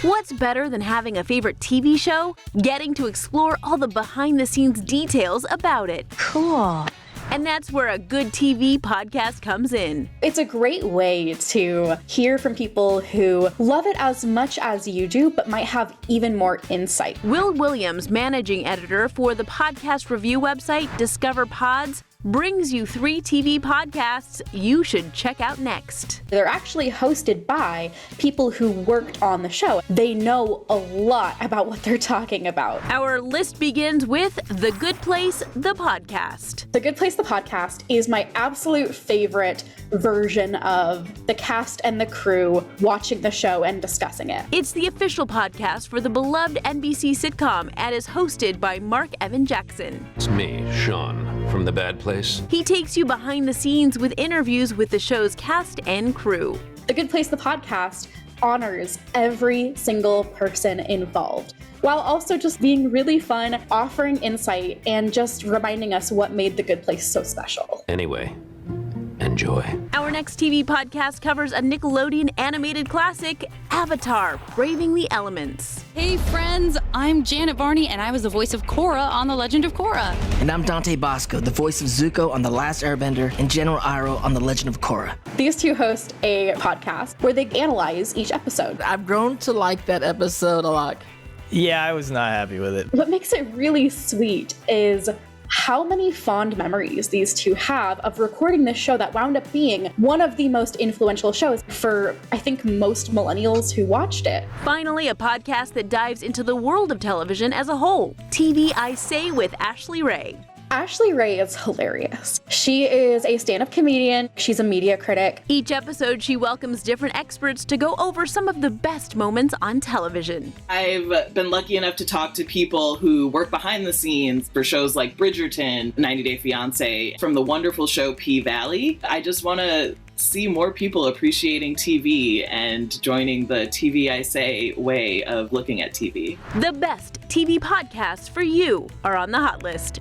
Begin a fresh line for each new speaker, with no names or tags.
What's better than having a favorite TV show? Getting to explore all the behind-the-scenes details about it.
Cool.
And that's where a good TV podcast comes in.
It's a great way to hear from people who love it as much as you do, but might have even more insight.
Will Williams, managing editor for the podcast review website Discover Pods, brings you 3 TV podcasts you should check out next.
They're actually hosted by people who worked on the show. They know a lot about what they're talking about.
Our list begins with The Good Place, the podcast.
The Good Place, the podcast is my absolute favorite version of the cast and the crew watching the show and discussing it.
It's the official podcast for the beloved NBC sitcom and is hosted by Mark Evan Jackson.
It's me, Sean, from The Bad Place.
He takes you behind the scenes with interviews with the show's cast and crew.
The Good Place, the podcast honors every single person involved, while also just being really fun, offering insight, and just reminding us what made The Good Place so special.
Anyway, enjoy.
Our next TV podcast covers a Nickelodeon animated classic, Avatar: Braving the Elements.
Hey friends, I'm Janet Varney and I was the voice of Korra on The Legend of Korra.
And I'm Dante Bosco, the voice of Zuko on The Last Airbender and General Iroh on The Legend of Korra.
These two host a podcast where they analyze each episode.
I've grown to like that episode a lot.
Yeah, I was not happy with it.
What makes it really sweet is how many fond memories these two have of recording this show that wound up being one of the most influential shows for, I think, most millennials who watched it.
Finally, a podcast that dives into the world of television as a whole, TV I Say with Ashley Ray.
Ashley Ray is hilarious. She is a stand-up comedian. She's a media critic.
Each episode, she welcomes different experts to go over some of the best moments on television.
I've been lucky enough to talk to people who work behind the scenes for shows like Bridgerton, 90 Day Fiancé, from the wonderful show P-Valley. I just want to see more people appreciating TV and joining the TV I Say way of looking at TV.
The best TV podcasts for you are on the hot list.